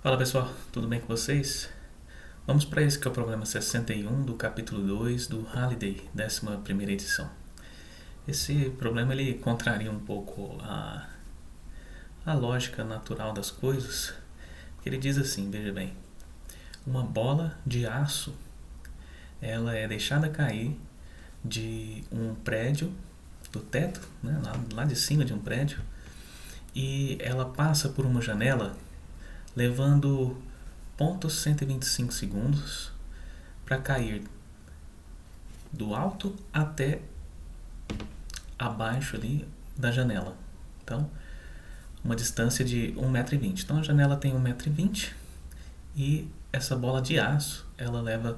Fala pessoal, tudo bem com vocês? Vamos para esse que é o problema 61 do capítulo 2 do Halliday, 11ª edição. Esse problema ele contraria um pouco a lógica natural das coisas. Ele diz assim, veja bem, uma bola de aço ela é deixada cair de um prédio, do teto, né, lá de cima de um prédio, e ela passa por uma janela levando 0,125 segundos para cair do alto até abaixo ali da janela. Então, uma distância de 1,20 m. Então a janela tem 1,20 m e essa bola de aço ela leva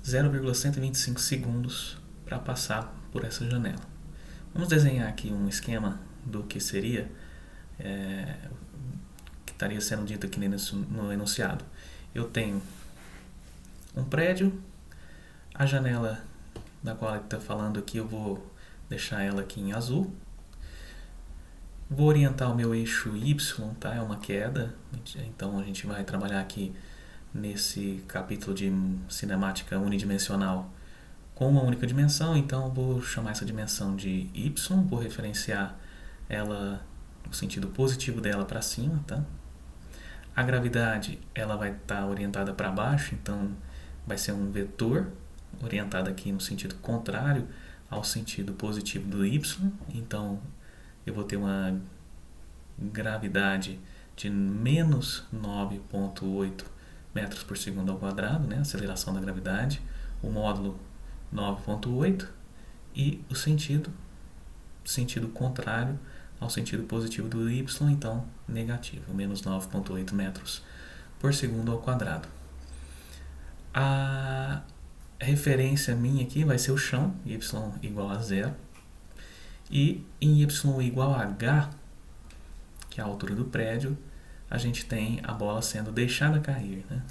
0,125 segundos para passar por essa janela. Vamos desenhar aqui um esquema do que seria, que estaria sendo dito aqui no enunciado. Eu tenho um prédio, a janela da qual ele está falando aqui eu vou deixar ela aqui em azul. Vou orientar o meu eixo Y, tá? É uma queda, então a gente vai trabalhar aqui nesse capítulo de cinemática unidimensional com uma única dimensão, então vou chamar essa dimensão de Y, vou referenciar ela no sentido positivo dela para cima, tá? A gravidade ela vai estar orientada para baixo, então vai ser um vetor orientado aqui no sentido contrário ao sentido positivo do Y, então eu vou ter uma gravidade de menos 9,8 metros por segundo ao quadrado, né? Aceleração da gravidade, o módulo 9,8 e o sentido contrário ao sentido positivo do Y, então negativo, menos 9,8 metros por segundo ao quadrado. A referência minha aqui vai ser o chão, y igual a zero, e em y igual a h, que é a altura do prédio, a gente tem a bola sendo deixada cair, né?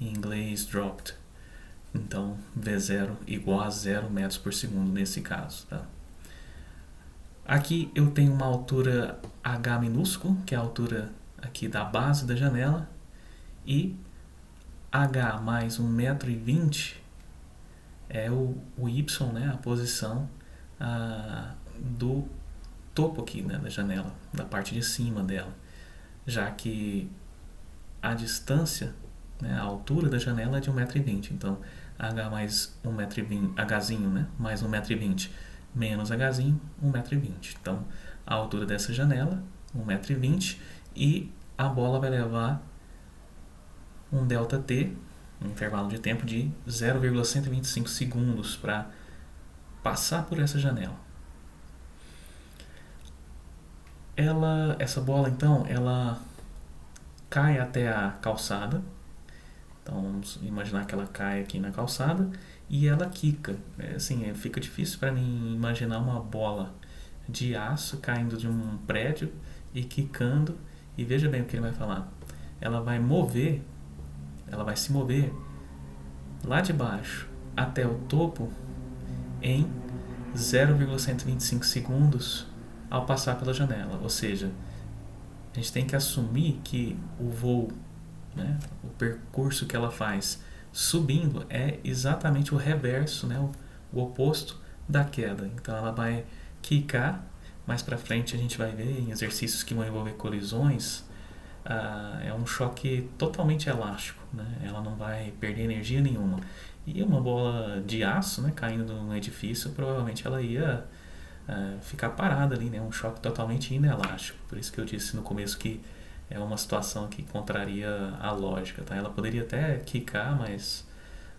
Em inglês dropped. Então V0 igual a 0 metros por segundo nesse caso, tá? Aqui eu tenho uma altura h minúsculo, que é a altura aqui da base da janela, e h mais 1,20 m é o y, né, a posição do topo aqui, né, da janela, da parte de cima dela, já que a distância, né, a altura da janela é de 1,20 m, então h mais 1,20 m, hzinho, né, mais 1,20 m menos hzinho, 1,20 m. Então a altura dessa janela, 1,20 m, e a bola vai levar um ΔT, um intervalo de tempo de 0,125 segundos para passar por essa janela. Essa bola então, ela cai até a calçada. Então vamos imaginar que ela cai aqui na calçada e ela quica. Fica difícil para mim imaginar uma bola de aço caindo de um prédio e quicando. E veja bem o que ele vai falar. Ela vai se mover lá de baixo até o topo em 0,125 segundos ao passar pela janela. Ou seja, a gente tem que assumir que o voo, né, o percurso que ela faz subindo é exatamente o reverso, né, o oposto da queda. Então ela vai quicar. Mais para frente a gente vai ver em exercícios que vão envolver colisões, é um choque totalmente elástico, né? Ela não vai perder energia nenhuma. E uma bola de aço, né, caindo num edifício, provavelmente ela ia ficar parada ali, né? Um choque totalmente inelástico. Por isso que eu disse no começo que é uma situação que contraria a lógica, tá? Ela poderia até quicar, mas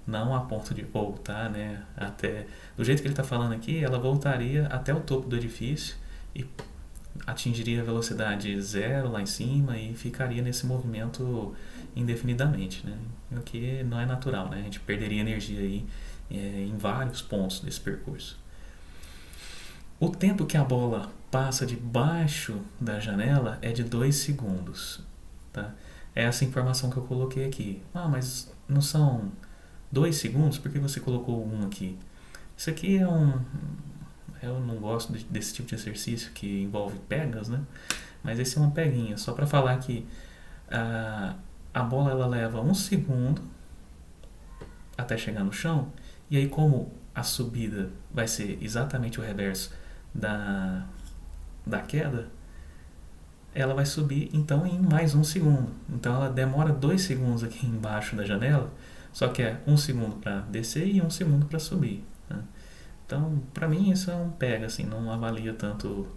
não a ponto de voltar, né? Até do jeito que ele está falando aqui, ela voltaria até o topo do edifício e atingiria a velocidade zero lá em cima e ficaria nesse movimento indefinidamente, né? O que não é natural, né? A gente perderia energia aí em vários pontos desse percurso. O tempo que a bola passa debaixo da janela é de 2 segundos, tá? É essa informação que eu coloquei aqui. Mas não são 2 segundos? Por que você colocou 1 aqui? Isso aqui é eu não gosto desse tipo de exercício que envolve pegas, né? Mas esse é uma peguinha, só para falar que A bola ela leva 1 segundo até chegar no chão, e aí como a subida vai ser exatamente o reverso da queda, ela vai subir então em mais 1 segundo. Então ela demora 2 segundos aqui embaixo da janela, só que é 1 segundo para descer e 1 segundo para subir, né? Então, para mim isso é um pega, assim, não avalia tanto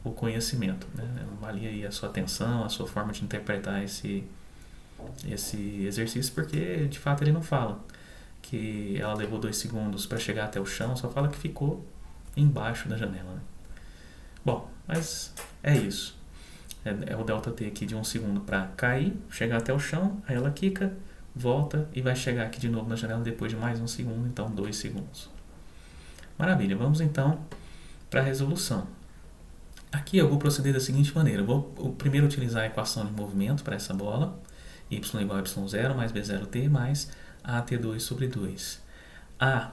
o conhecimento, né? Avalia aí a sua atenção, a sua forma de interpretar esse exercício, porque de fato ele não fala que ela levou 2 segundos para chegar até o chão, só fala que ficou embaixo da janela, né? Bom, mas é isso. É o delta T aqui de 1 segundo para cair, chegar até o chão, aí ela quica, volta e vai chegar aqui de novo na janela depois de mais 1 segundo, então 2 segundos. Maravilha, vamos então para a resolução. Aqui eu vou proceder da seguinte maneira: eu vou primeiro utilizar a equação de movimento para essa bola, y igual a y0 mais b0t mais at2 sobre 2. A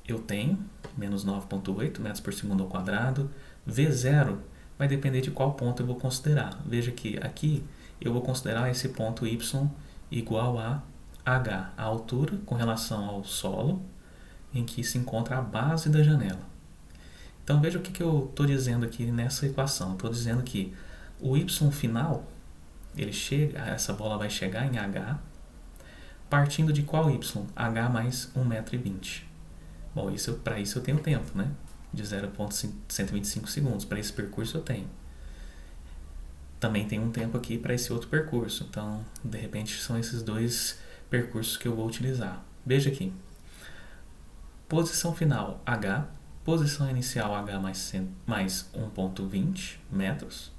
eu tenho menos 9,8 metros por segundo ao quadrado. V0 vai depender de qual ponto eu vou considerar. Veja que aqui eu vou considerar esse ponto y igual a h, a altura com relação ao solo em que se encontra a base da janela. Então veja o que eu estou dizendo aqui nessa equação. Estou dizendo que o y final, essa bola vai chegar em h, partindo de qual y? h mais 1,20 m. Bom, para isso eu tenho tempo, né? De 0,125 segundos. Para esse percurso eu tenho. Também tem um tempo aqui para esse outro percurso. Então, de repente, são esses dois percursos que eu vou utilizar. Veja aqui. Posição final h, posição inicial h mais 1,20 metros,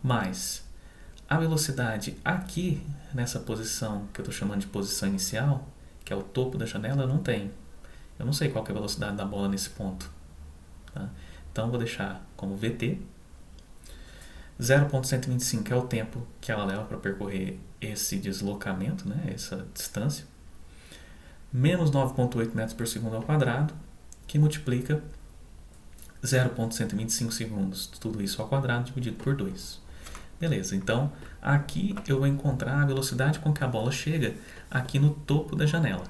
mais a velocidade aqui, nessa posição que eu estou chamando de posição inicial, que é o topo da janela, eu não tenho. Eu não sei qual que é a velocidade da bola nesse ponto, tá? Então eu vou deixar como VT. 0,125 é o tempo que ela leva para percorrer esse deslocamento, né, essa distância. Menos 9,8 metros por segundo ao quadrado, que multiplica 0,125 segundos, tudo isso ao quadrado dividido por 2. Beleza, então aqui eu vou encontrar a velocidade com que a bola chega aqui no topo da janela.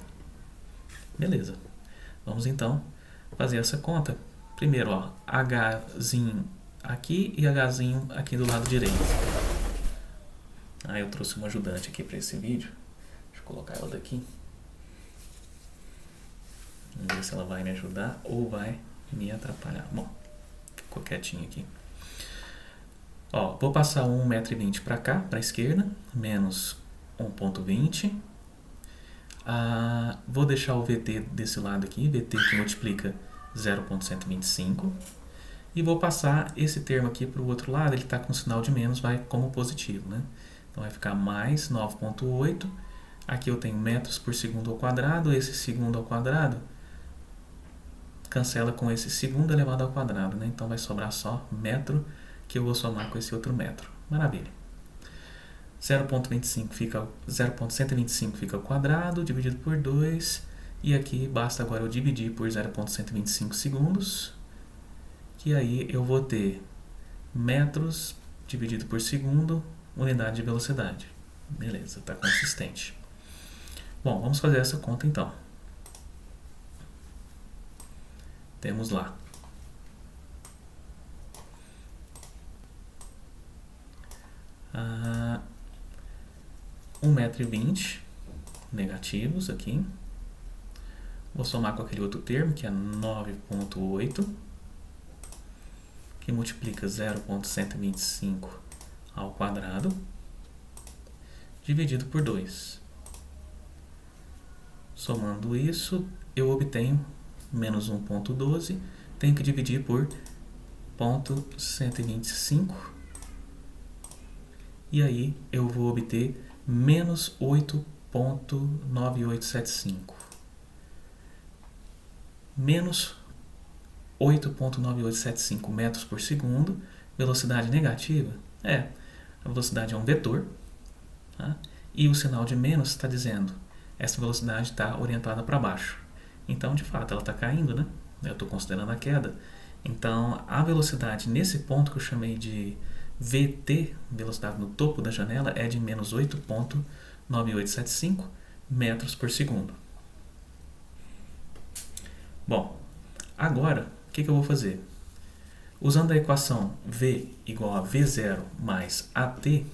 Beleza. Vamos então fazer essa conta. Primeiro, ó, Hzinho aqui e Hzinho aqui do lado direito. Eu trouxe uma ajudante aqui para esse vídeo. Deixa eu colocar ela daqui. Vamos ver se ela vai me ajudar ou vai me atrapalhar. Bom, ficou quietinho aqui. Ó, vou passar 1,20 m para cá, para a esquerda, menos 1,20. Vou deixar o VT desse lado aqui, VT que multiplica 0,125. E vou passar esse termo aqui para o outro lado, ele está com sinal de menos, vai como positivo, né? Então vai ficar mais 9,8. Aqui eu tenho metros por segundo ao quadrado, esse segundo ao quadrado cancela com esse segundo elevado ao quadrado, né? Então vai sobrar só metro, que eu vou somar com esse outro metro. Maravilha. 0,125 fica ao quadrado, dividido por 2. E aqui basta agora eu dividir por 0,125 segundos. Que aí eu vou ter metros dividido por segundo, unidade de velocidade. Beleza, está consistente. Bom, vamos fazer essa conta então. Temos lá 1,20 m negativos aqui. Vou somar com aquele outro termo, que é 9,8, que multiplica 0,125 ao quadrado, dividido por 2. Somando isso, eu obtenho menos 1,12, tenho que dividir por 0,125, e aí eu vou obter menos 8,9875. Menos 8,9875 metros por segundo, velocidade negativa, a velocidade é um vetor, tá? E o sinal de menos está dizendo, essa velocidade está orientada para baixo. Então, de fato, ela está caindo, né? Eu estou considerando a queda. Então, a velocidade nesse ponto que eu chamei de VT, velocidade no topo da janela, é de menos 8,9875 metros por segundo. Bom, agora, o que eu vou fazer? Usando a equação V igual a V0 mais AT,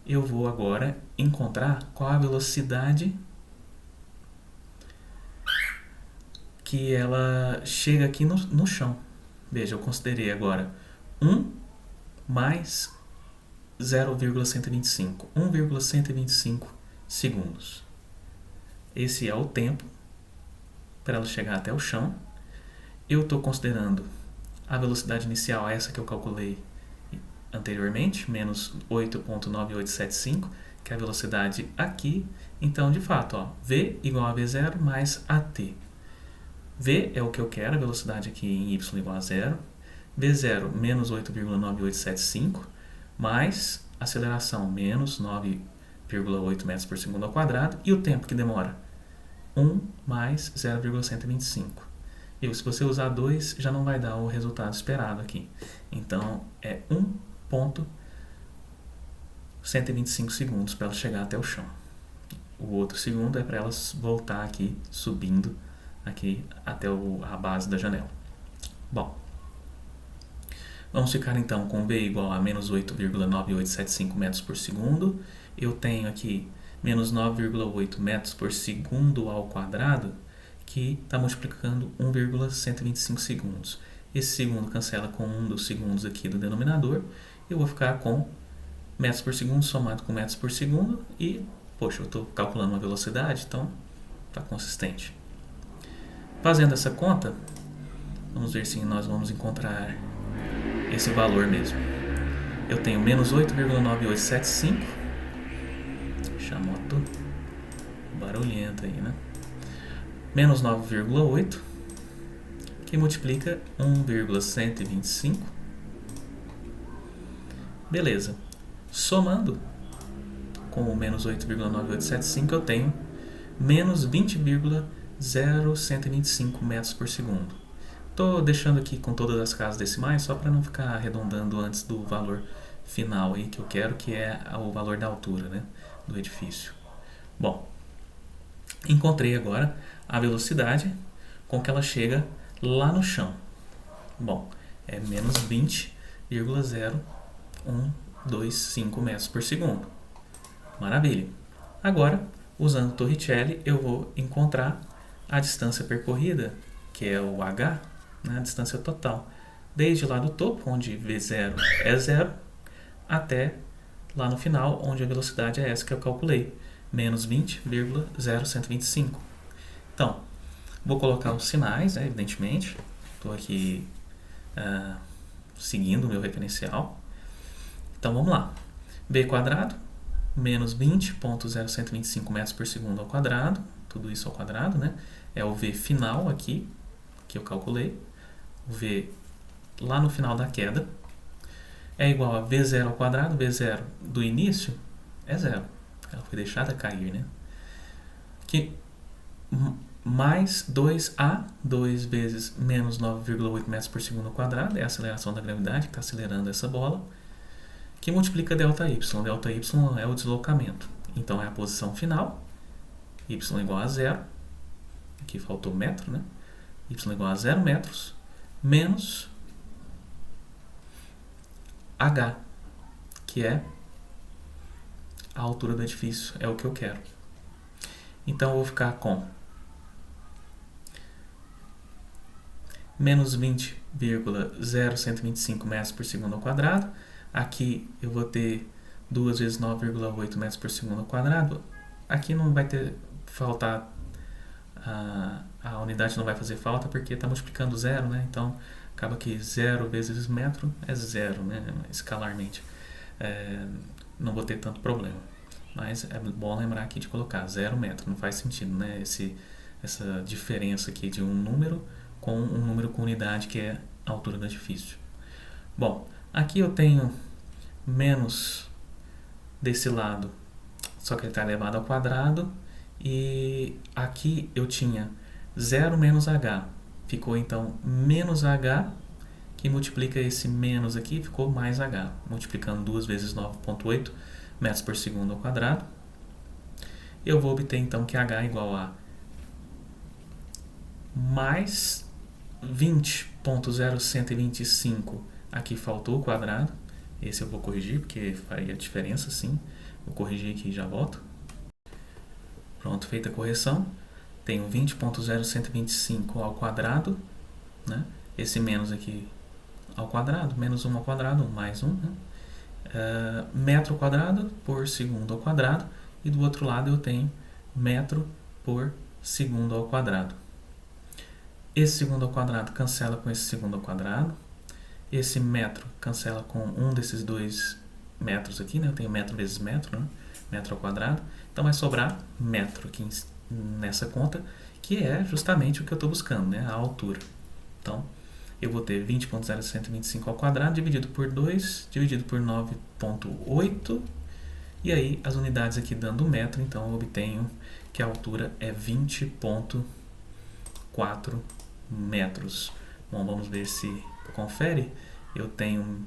eu vou agora encontrar qual a velocidade que ela chega aqui no chão. Veja, eu considerei agora 1 mais 0,125, 1,125 segundos. Esse é o tempo para ela chegar até o chão. Eu estou considerando a velocidade inicial, essa que eu calculei anteriormente, menos 8,9875, que é a velocidade aqui. Então, de fato, ó, V igual a V0 mais AT. V é o que eu quero, a velocidade aqui em y igual a 0. V0 menos 8,9875, mais aceleração menos 9,8 metros por segundo ao quadrado. E o tempo que demora? 1 mais 0,125. E se você usar 2, já não vai dar o resultado esperado aqui. Então, é 1,125 segundos para ela chegar até o chão. O outro segundo é para ela voltar aqui, subindo aqui até a base da janela. Bom, vamos ficar então com V igual a menos 8,9875 metros por segundo. Eu tenho aqui menos 9,8 metros por segundo ao quadrado, que está multiplicando 1,125 segundos. Esse segundo cancela com um dos segundos aqui do denominador. Eu vou ficar com metros por segundo somado com metros por segundo. E, poxa, eu estou calculando uma velocidade, então está consistente. Fazendo essa conta, vamos ver se nós vamos encontrar esse valor mesmo. Eu tenho menos 8,9875. Deixa a moto barulhenta aí, né? Menos 9,8, que multiplica 1,125. Beleza. Somando com o menos 8,9875, eu tenho menos 20,0125 metros por segundo. Estou deixando aqui com todas as casas decimais, só para não ficar arredondando antes do valor final aí que eu quero, que é o valor da altura, né, do edifício. Bom, encontrei agora a velocidade com que ela chega lá no chão. Bom, é menos 20,0125 metros por segundo. Maravilha. Agora, usando Torricelli, eu vou encontrar a distância percorrida, que é o h, né, a distância total, desde lá do topo, onde V0 é 0, até lá no final, onde a velocidade é essa que eu calculei, menos 20,0125. Então, vou colocar os sinais, né, evidentemente. Estou aqui seguindo o meu referencial. Então, vamos lá. B quadrado, menos 20,0125 metros por segundo ao quadrado. Tudo isso ao quadrado, né? É o V final aqui, que eu calculei. O V lá no final da queda. É igual a V0 ao quadrado. V0 do início é 0. Ela foi deixada cair, né? Que mais 2A, 2 vezes menos 9,8 metros por segundo ao quadrado, é a aceleração da gravidade que está acelerando essa bola, que multiplica ΔY. ΔY é o deslocamento. Então, é a posição final, y igual a 0, aqui faltou metro, né? Y igual a 0 metros, menos h, que é a altura do edifício, é o que eu quero. Então, eu vou ficar com menos 20,0125 metros por segundo ao quadrado. Aqui eu vou ter 2 vezes 9,8 metros por segundo ao quadrado. Aqui não vai ter faltar, a unidade não vai fazer falta porque está multiplicando 0, né? Então acaba que 0 vezes metro é 0, né? Escalarmente. Não vou ter tanto problema. Mas é bom lembrar aqui de colocar 0 metro, não faz sentido, né? Essa diferença aqui de um número com um número com unidade que é a altura do edifício. Bom, aqui eu tenho menos desse lado, só que ele está elevado ao quadrado, e aqui eu tinha 0 menos h, ficou então menos h, que multiplica esse menos aqui, ficou mais h, multiplicando 2 vezes 9,8 metros por segundo ao quadrado. Eu vou obter então que h é igual a mais 20,0125, aqui faltou o quadrado, esse eu vou corrigir porque faria diferença sim, vou corrigir aqui e já volto. Pronto, feita a correção, tenho 20,0125 ao quadrado, né? Esse menos aqui ao quadrado, menos 1 ao quadrado, mais 1, né? Metro quadrado por segundo ao quadrado, e do outro lado eu tenho metro por segundo ao quadrado. Esse segundo ao quadrado cancela com esse segundo ao quadrado, esse metro cancela com um desses dois metros aqui, né? Eu tenho metro vezes metro, né? Metro ao quadrado, então vai sobrar metro aqui nessa conta, que é justamente o que eu estou buscando, né? A altura. Então, eu vou ter 20,0125 ao quadrado dividido por 2, dividido por 9,8, e aí as unidades aqui dando metro, então eu obtenho que a altura é 20,4 metros. Bom, vamos ver se confere. Eu tenho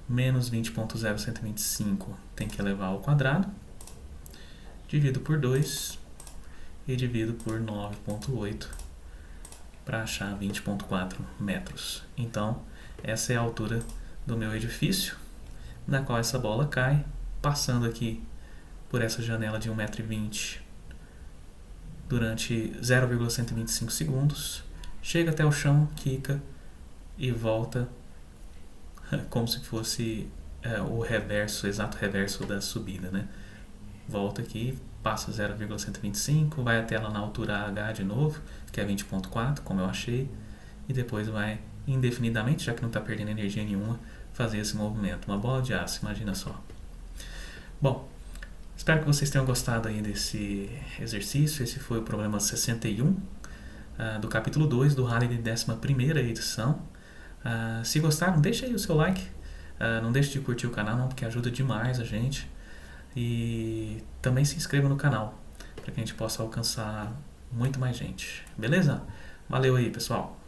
menos 20,0125, tem que elevar ao quadrado, divido por 2 e divido por 9,8 para achar 20,4 metros. Então, essa é a altura do meu edifício, na qual essa bola cai, passando aqui por essa janela de 1,20 m durante 0,125 segundos, chega até o chão, quica e volta como se fosse o reverso, exato reverso da subida, né? Volta aqui, passa 0,125, vai até lá na altura H de novo, que é 20,4, como eu achei, e depois vai indefinidamente, já que não está perdendo energia nenhuma, fazer esse movimento. Uma bola de aço, imagina só. Bom, espero que vocês tenham gostado aí desse exercício. Esse foi o problema 61 do capítulo 2 do Rally de 11ª edição. Se gostaram, deixa aí o seu like. Não deixe de curtir o canal, não, porque ajuda demais a gente. E também se inscreva no canal, para que a gente possa alcançar muito mais gente. Beleza? Valeu aí, pessoal!